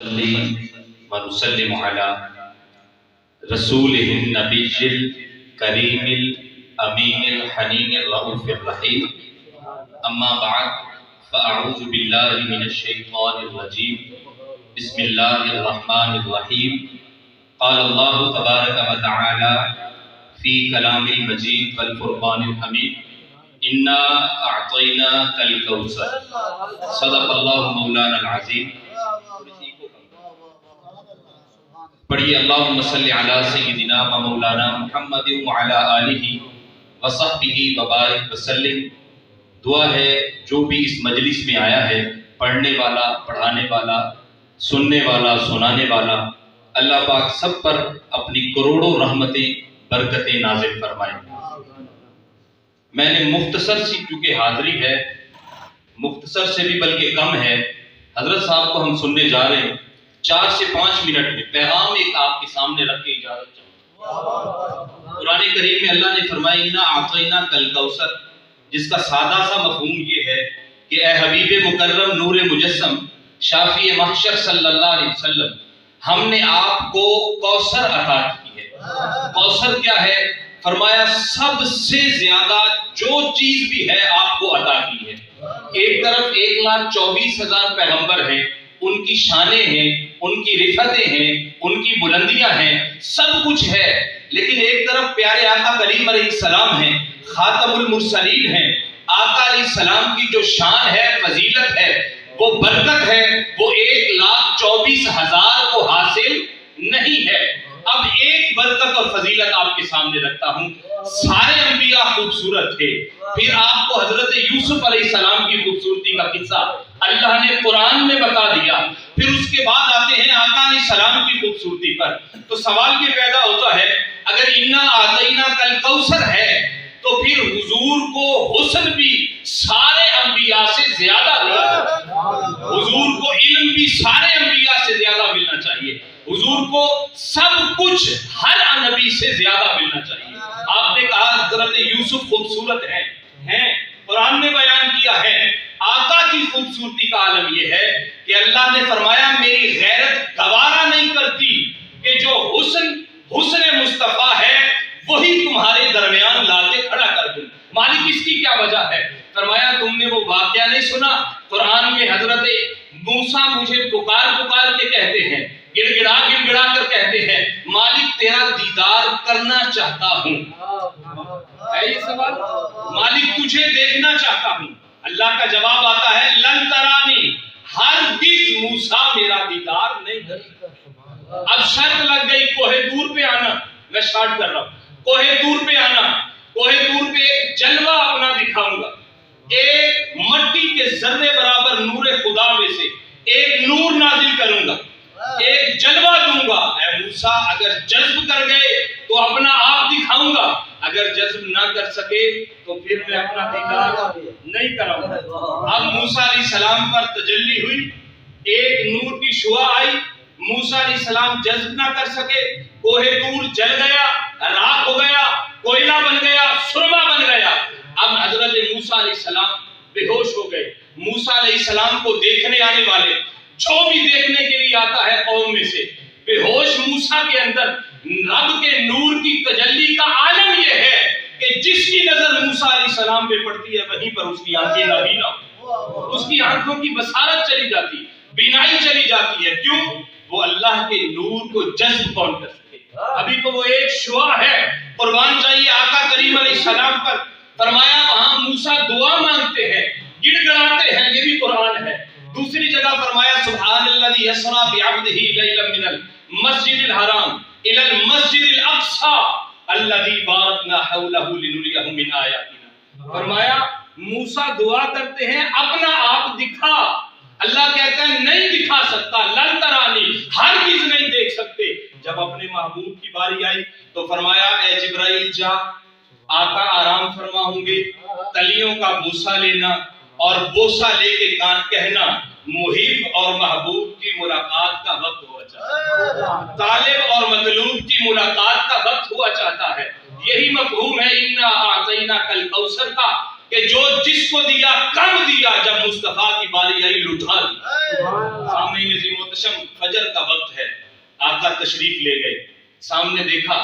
ونسلم على رسوله النبي الكريم الأمين الحنين الرؤوف الرحيم أما بعد فأعوذ بالله من الشيطان الرجيم بسم الله الرحمن الرحيم قال الله تبارك وتعالى في كلام المجيد والفرقان الحميد إنا أعطيناك الكوثر صدق الله مولانا العظيم. پڑھیے اللہم صلی علی سیدنا و مولانا محمد وعلی آلہ وصحبہ وبارک وسلم. دعا ہے جو بھی اس مجلس میں آیا ہے، پڑھنے والا، پڑھانے والا، سننے والا، سنانے والا، اللہ پاک سب پر اپنی کروڑوں رحمتیں برکتیں نازل فرمائے. میں نے مختصر سی چونکہ حاضری ہے، مختصر سے بھی بلکہ کم ہے، حضرت صاحب کو ہم سننے جا رہے ہیں. 4 سے 5 منٹ میں پیغام ایک آپ کے سامنے رکھ کے اجازت چاہوں. قرآن کریم میں اللہ نے فرمایا اِنَّا أَعْطَيْنَاكَ الْكَوْثَرَ، جس کا سادہ سا مفہوم یہ ہے کہ اے حبیب مکرم نور مجسم شافی محشر صلی اللہ علیہ وسلم، ہم نے آپ کو کوثر عطا کی ہے. کوثر کیا ہے؟ فرمایا سب سے زیادہ جو چیز بھی ہے آپ کو عطا کی ہے. ایک طرف 1,24,000 پیغمبر ہیں، ان کی شانیں ہیں، ان کی رفتیں ہیں، ان کی بلندیاں ہیں، سب کچھ ہے. لیکن ایک طرف پیارے آقا کریم علیہ السلام ہیں، خاتم المرسلین ہیں. آقا علیہ السلام کی جو شان ہے، فضیلت ہے، وہ برکت ہے، وہ 1,24,000 کو حاصل نہیں ہے. اب ایک برکت اور فضیلت آپ کے سامنے رکھتا ہوں. سارے انبیاء خوبصورت تھے، پھر آپ کو حضرت یوسف علیہ السلام کی خوبصورتی کا قصہ اللہ نے قرآن میں بتا دیا. پھر اس کے بعد آتے ہیں آقا علیہ السلام کی خوبصورتی پر. تو سوال یہ پیدا ہوتا ہے اگر اِنَّا أَعْطَيْنَاكَ الْكَوْثَرَ ہے تو پھر حضور کو حسن بھی سارے انبیاء سے زیادہ ملا، حضور کو علم بھی سارے انبیاء سے زیادہ ملنا چاہیے، حضور کو سب کچھ ہر نبی سے زیادہ ملنا چاہیے. آپ نے کہا حضرت یوسف خوبصورت ہیں، قرآن نے بیان کیا ہے. آقا کی خوبصورتی کا عالم یہ ہے کہ اللہ نے فرمایا میری غیرت گوارا نہیں کرتی کہ جو حسن مصطفیٰ ہے وہی تمہارے درمیان لا کے کھڑا کر دوں. مالک اس کی کیا وجہ ہے؟ فرمایا تم نے وہ واقعہ نہیں سنا؟ قرآن میں حضرت موسیٰ مجھے پکار کے کہتے ہیں، گڑ گڑا کر کہتے ہیں مالک تیرا دیدار کرنا چاہتا ہوں. ہے یہ سوال؟ مالک تجھے دیکھنا چاہتا ہوں. اللہ کا جواب آتا ہے لن ترانی، ہرگز موسیٰ میرا دیدار نہیں کر سکتا. اب شرط لگ گئی کوہ طور پہ آنا. میں شارٹ کر رہا ہوں. کوہ طور پہ آنا، کوہ طور پہ ایک جلوہ اپنا دکھاؤں گا، ایک مٹی کے ذرے برابر نور خدا میں سے ایک نور نازل کروں گا، ایک جلوہ دوں گا. اے موسیٰ اگر جذب کر گئے تو اپنا آپ دکھاؤں گا، اگر جذب نہ کر سکے تو پھر میں اپنا دیدار نہیں کراؤں گا. اب موسیٰ علیہ السلام پر تجلی ہوئی، ایک نور کی شعاع آئی، موسیٰ علیہ السلام جذب نہ کر سکے، کوہ طور جل گیا، راکھ ہو گیا، کوئلہ بن گیا، سرما بن گیا. اب حضرت موسیٰ علیہ السلام بے ہوش ہو گئے. موسیٰ علیہ السلام کو دیکھنے آنے والے جو بھی دیکھنے کے لیے آتا ہے قوم میں سے، بے ہوش موسیٰ کے اندر رب کے نور کی تجلی کا عالم یہ ہے کہ جس کی نظر موسیٰ علیہ السلام پہ پڑتی ہے وہیں پر اس کی آنکھیں نابینا، اس کی آنکھوں کی بصارت چلی جاتی، بینائی چلی جاتی ہے. کیوں؟ وہ اللہ کے نور کو جذب کون کر سکے؟ ابھی تو وہ ایک شعاع ہے. قربان چاہیے آقا کریم علیہ السلام پر. فرمایا وہاں موسیٰ دعا مانگتے ہیں، گڑ گڑاتے ہیں، یہ بھی قرآن ہے. دوسری جگہ فرمایا سبحان الذی اسریٰ بعبدہ لیلا من المسجد الحرام الی المسجد الاقصی الذی بارکنا حولہ لنریہ من آیاتنا. فرمایا موسیٰ دعا کرتے ہیں اپنا آپ دکھا. اللہ کہتا ہے نہیں دکھا سکتا، لن ترانی، ہرگز نہیں دیکھ سکتے. جب اپنے محبوب کی باری آئی تو فرمایا اے جبرائیل جا، آقا آرام فرما ہوں گے، تلیوں کا بوسہ لینا اور بوسہ لے کے کہنا محب اور محبوب کی ملاقات کا وقت ہوا چاہتا ہے، طالب اور مطلوب کی ملاقات کا وقت ہوا چاہتا ہے. یہی مفہوم ہے اِنَّا أَعْطَيْنَاكَ الْكَوْثَرَ کا کہ جو جس کو دیا کم دیا، جب مصطفیٰ کی باری آئی لٹھا دی. سامعین عزیز محتشم، فجر فجر کا وقت ہے، آقا تشریف لے گئے، سامنے دیکھا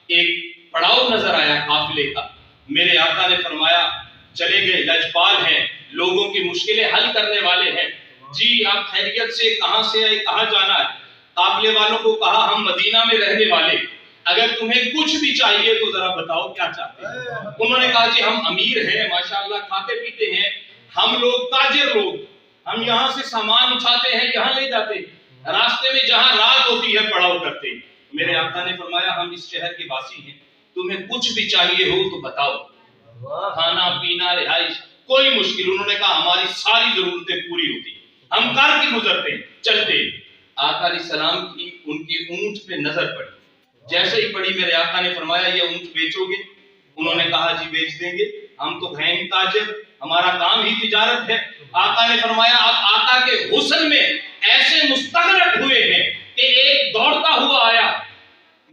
ایک پڑاؤ نظر آیا قافلے کا، میرے آقا نے فرمایا چلے گئے، لجپال ہیں، لوگوں کی مشکلیں حل کرنے والے ہیں، جی آپ خیریت سے کہاں سے آئے، کہاں جانا ہے؟ قافلے والوں کو کہا ہم مدینہ میں رہنے والے، اگر تمہیں کچھ بھی چاہیے تو ذرا بتاؤ کیا چاہتے ہیں؟ انہوں نے کہا جی ہم امیر ہیں، ماشاءاللہ کھاتے پیتے ہیں، ہم لوگ تاجر لوگ، ہم یہاں سے سامان اٹھاتے ہیں یہاں لے جاتے ہیں، راستے میں جہاں رات ہوتی ہے پڑاؤ کرتے ہیں۔ میرے آقا نے فرمایا ہم اس شہر کے واسی ہیں، تمہیں کچھ بھی چاہیے ہو تو بتاؤ، کھانا پینا رہائش کوئی مشکل، انہوں نے کہا ہماری ساری ضرورتیں پوری ہوتی، ہم کر کے گزرتے چلتے۔ آقا علیہ السلام کی ان کی اونٹ پہ نظر پڑی، جیسے ہی پڑی میرے آقا نے فرمایا یہ اونٹ بیچو گے؟ انہوں نے کہا جی بیچ دیں گے، ہم تو ہیں ہی تاجر، ہمارا کام ہی تجارت ہے۔ آقا نے فرمایا اب آقا کے حسن میں ایسے مستغرق ہوئے ہیں کہ ایک دوڑتا ہوا آیا،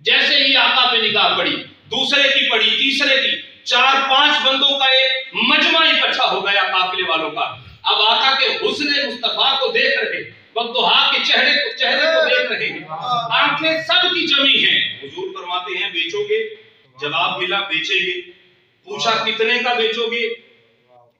جیسے ہی آقا پہ نگاہ پڑی، دوسرے کی پڑی، تیسرے کی، 4-5 بندوں کا ایک مجمع اکٹھا ہو گیا قافلے والوں کا۔ اب آقا کے حسن مصطفیٰ کو دیکھ رہے، وضحا کے چہرے کو دیکھ رہے ہیں، آنکھیں سب کی جمی ہیں۔ حضور فرماتے ہیں بیچو گے؟ جواب ملا بیچیں گے۔ پوچھا کتنے کا بیچو گے؟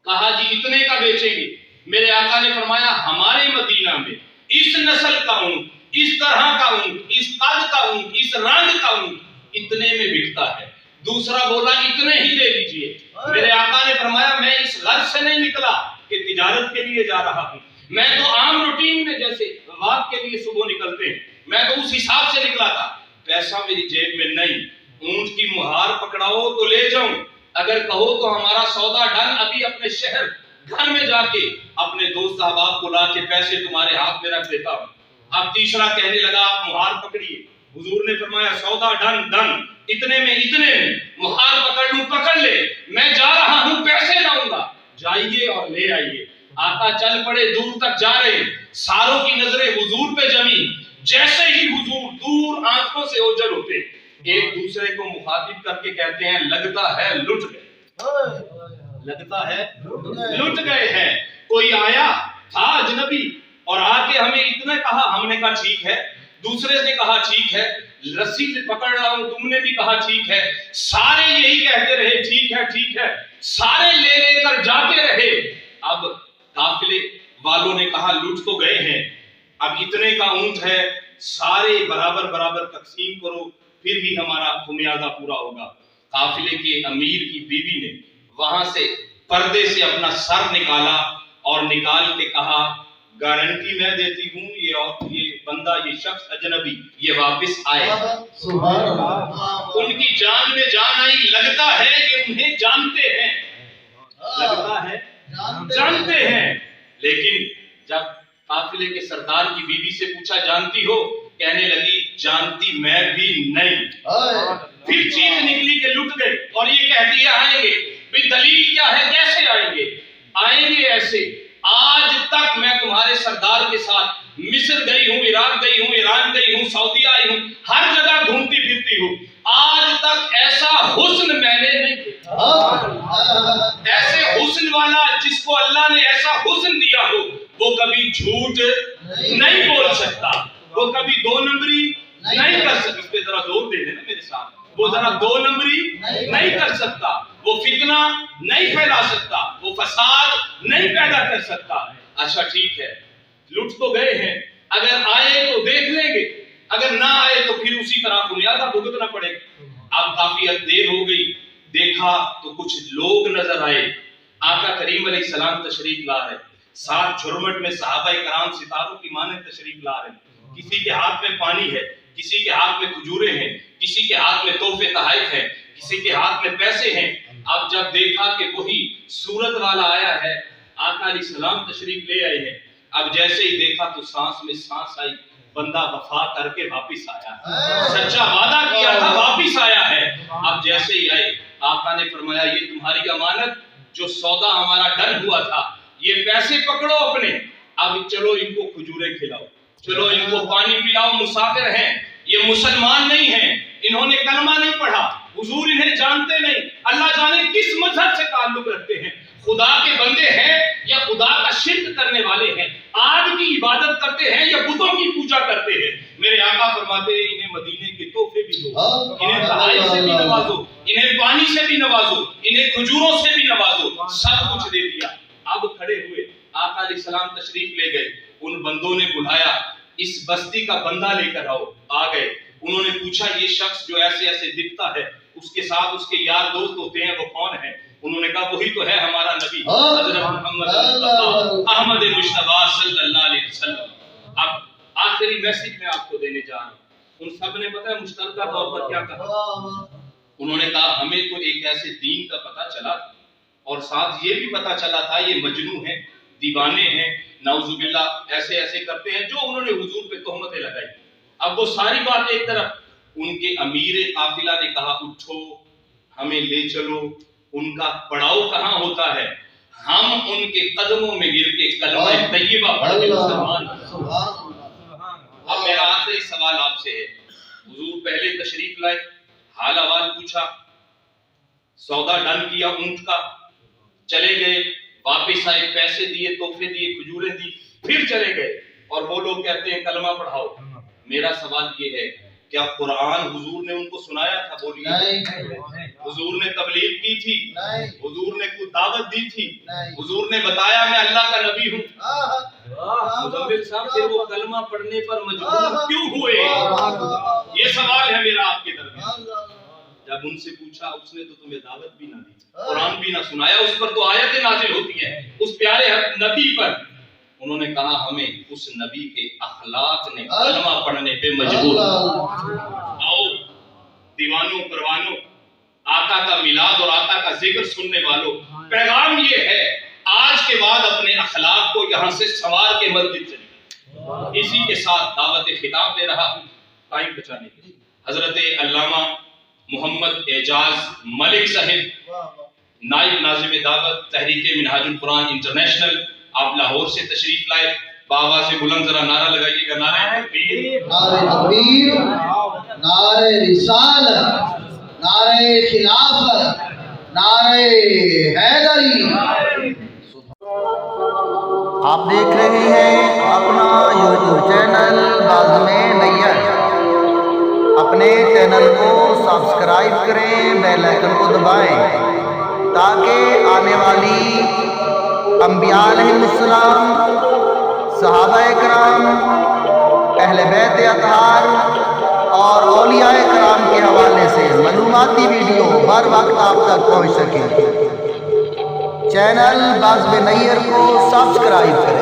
کہا جی اتنے کا بیچیں گے۔ میرے آقا نے فرمایا ہمارے مدینہ میں اس نسل کا اونٹ، اس طرح کا اونٹ، اس قد کا اونٹ، اس رنگ کا اونٹ اتنے میں بکتا ہے۔ دوسرا بولا اتنے ہی دے دیجئے۔ میرے آقا نے فرمایا میں اس غرض سے نہیں نکلا کہ تجارت کے لیے جا رہا ہوں، میں تو عام روٹین میں جیسے واک کے لیے صبح نکلتے ہیں، میں تو اس حساب سے نکلا تھا، پیسہ میری جیب میں نہیں، اونٹ کی مہار پکڑاؤ تو لے جاؤں، اگر کہو تو ہمارا سودا ڈن، ابھی اپنے شہر گھر میں جا کے اپنے دوست احباب کو لا کے پیسے تمہارے ہاتھ میں رکھ دیتا ہوں۔ اب تیسرا کہنے لگا آپ مہار پکڑیے۔ حضور نے فرمایا سودا ڈن، اتنے میں مہار پکڑ لوں پکڑ لے، میں جا رہا ہوں پیسے لاؤں گا، جائیے اور لے آئیے۔ آقا چل پڑے، دور تک جا رہے، ساروں کی نظریں حضور پہ جمی، جیسے ہی حضور دور آنکھوں سے اوجھل ہوتے، ایک دوسرے کو مخاطب کر کے کہتے ہیں لگتا ہے لٹ گئے، لگتا ہے لٹ گئے ہیں۔ کوئی آیا تھا اجنبی اور آ کے ہمیں اتنا کہا، ہم نے کہا ٹھیک ہے، دوسرے نے کہا ٹھیک ہے، رسی سے پکڑ رہا ہوں تم نے بھی کہا ٹھیک ہے، سارے یہی کہتے رہے ٹھیک ہے ٹھیک ہے، سارے لے کر جاتے رہے۔ اب قافلے والوں نے کہا لٹ تو گئے ہیں، اب اتنے کا اونٹ ہے، سارے برابر برابر تقسیم کرو پھر ہی ہمارا خمیازہ پورا ہوگا۔ قافلے کے امیر کی بیوی نے وہاں سے پردے سے اپنا سر نکالا اور نکال کے کہا گارنٹی میں دیتی ہوں یہ بندہ، یہ شخص اجنبی یہ واپس آئے۔ ان کی جان میں جان آئی، لگتا ہے کہ انہیں جانتے ہیں، لگتا ہے جانتے ہیں۔ لیکن جب قافلے کے سردار کی بیوی سے پوچھا جانتی ہو؟ کہنے لگی جانتی میں بھی نہیں۔ پھر چیخ نکلی کہ لٹ گئے، اور یہ کہتی ہے آئیں گے، بھی دلیل کیا ہے کیسے آئیں گے؟ آئیں گے ایسے، آج تک میں تمہارے سردار کے ساتھ مصر گئی ہوں، عراق گئی ہوں، ایران گئی ہوں، سعودی آئی ہوں، ہر جگہ گھومتی پھرتی ہوں، آج تک ایسا حسن میں نے نہیں دیکھا۔ ایسے حسن والا جس کو اللہ نے ایسا حسن دیا ہو وہ کبھی جھوٹ نہیں بول سکتا، وہ کبھی 2 نمبری نہیں کر سکتا۔ اس پہ ذرا زور دے دینا میرے ساتھ، وہ ذرا 2 نمبری نہیں کر سکتا، وہ فتنہ نہیں پھیلا سکتا، وہ فساد نہیں پیدا کر سکتا۔ اچھا ٹھیک ہے، لٹ تو گئے ہیں، اگر آئے تو دیکھ لیں گے، اگر نہ آئے تو پھر اسی طرح خمیازہ بھگتنا پڑے گا۔ اب کافی دیر ہو گئی، دیکھا تو کچھ لوگ نظر آئے، آقا کریم علیہ السلام تشریف لا رہے، ساتھ جھرمٹ میں صحابہ کرام ستاروں کی مانند تشریف لا رہے، کسی کے ہاتھ میں پانی ہے، کسی کے ہاتھ میں کھجورے ہیں، کسی کے ہاتھ میں تحفے تحائف ہیں، کسی کے ہاتھ میں پیسے ہیں۔ اب جب دیکھا کہ وہی صورت والا آیا ہے، آقا علیہ السلام تشریف لے آئے ہیں، اب جیسے ہی دیکھا تو سانس میں سانس آئی، بندہ وفا کر کے واپس آیا ہے، سچا وعدہ کیا تھا واپس آیا ہے۔ اب جیسے ہی آئے آقا نے فرمایا یہ تمہاری امانت، جو سودا ہمارا ڈن ہوا تھا، یہ پیسے پکڑو اپنے، اب چلو ان کو کھجورے کھلاؤ، چلو ان کو پانی پلاؤ، مسافر ہیں، یہ مسلمان نہیں ہیں، انہوں نے کلمہ نہیں پڑھا، حضور انہیں جانتے نہیں، اللہ جانے کس مذہب سے تعلق رکھتے ہیں، خدا کے بندے ہیں یا خدا خدا کا شرک کرنے والے ہیں، آگ کی عبادت کرتے ہیں یا بتوں کی پوجا کرتے ہیں۔ میرے آقا فرماتے ہیں انہیں مدینے کے تحفے بھی دو، انہیں تحائف سے بھی نوازو، انہیں پانی سے بھی نوازو، انہیں کھجوروں سے بھی نوازو، سب کچھ دے دیا۔ اب کھڑے ہوئے آقا علیہ السلام تشریف لے گئے، ان بندوں نے بلایا اس بستی کا بندہ لے کر آؤ، آ گئے۔ انہوں نے پوچھا یہ شخص جو ایسے ایسے دکھتا ہے، اس کے ساتھ اس کے یار دوست ہوتے ہیں، وہ کون ہے؟ انہوں نے کہا وہی تو ہے ہمارا نبی حضرت محمد مصطفیٰ احمد مجتبیٰ صلی اللہ علیہ وسلم۔ اب آخری میسج میں آپ کو دینے جا رہا ہوں۔ ان سب نے پتہ ہے مشترکہ طور پر کیا کہا؟ انہوں نے کہا ہمیں تو ایک ایسے دین کا پتہ چلا تھا اور ساتھ یہ بھی پتہ چلا تھا یہ مجنون ہیں، دیوانے ہیں، نعوذ باللہ ایسے ایسے کرتے ہیں، جو انہوں نے حضور پہ تہمتیں لگائی۔ اب وہ ساری بات ایک طرف، ان کے امیر قافلہ نے کہا اٹھو ہمیں لے چلو، ان کا پڑاؤ کہاں ہوتا ہے، ہم ان کے قدموں میں گر کے کلمہ طیبہ پڑھ کے مسلمان۔ اب میرا آخری سوال آپ سے ہے، حضور پہلے تشریف لائے، حال احوال پوچھا، سودا ڈن کیا اونٹ کا، چلے گئے، واپس آئے، پیسے دیے، تحفے دیے، کھجوریں دی، پھر چلے گئے، اور وہ لوگ کہتے ہیں کلمہ پڑھاؤ۔ میرا سوال یہ ہے کیا قرآن حضور نے ان کو سنایا تھا؟ بولیے، حضور نے تبلیغ کی تھی؟ حضور نے کوئی دعوت دی تھی؟ حضور نے بتایا میں اللہ کا نبی ہوں؟ مدبر صاحب سے وہ کلمہ پڑھنے پر مجبور کیوں ہوئے؟ یہ سوال ہے میرا آپ کے درمیان۔ جب ان سے پوچھا اس نے تو تمہیں دعوت بھی نہ دی، قرآن بھی نہ سنایا، اس پر تو آیتیں نازل ہوتی ہیں اس پیارے نبی پر۔ انہوں نے کہا ہمیں اس نبی کے اخلاق نے کلمہ پڑھنے پہ مجبور۔ آؤ دیوانوں پروانوں، آقا کا میلاد اور آقا کا ذکر سننے والوں، پیغام یہ ہے آج کے بعد اپنے اخلاق کو یہاں سے سنوار کے مسجد چلیے۔ اسی کے ساتھ دعوت خطاب دے رہا ہوں ٹائم بچانے کے لیے۔ حضرت علامہ محمد اعجاز ملک صاحب، نائب ناظم دعوت تحریک منہاج القرآن انٹرنیشنل، آپ لاہور سے تشریف لائے، بابا سے بلند ذرا نعرہ لگائیے گا، نعرہ تکبیر، نعرہ تکبیر، نعرہ رسالت، نعرہ خلافت، نعرہ حیدری۔ آپ دیکھ رہے ہیں اپنا یوٹیوب چینل بازم نیت۔ اپنے چینل کو سبسکرائب کریں، بیل آئیکن کو دبائیں تاکہ آنے والی انبیاء علیہ السلام، صحابہ کرام، اہل بیت اطہار اور اولیاء کرام کے حوالے سے معلوماتی ویڈیو بر وقت آپ تک پہنچ سکے۔ چینل بازم نیت کو سبسکرائب کریں۔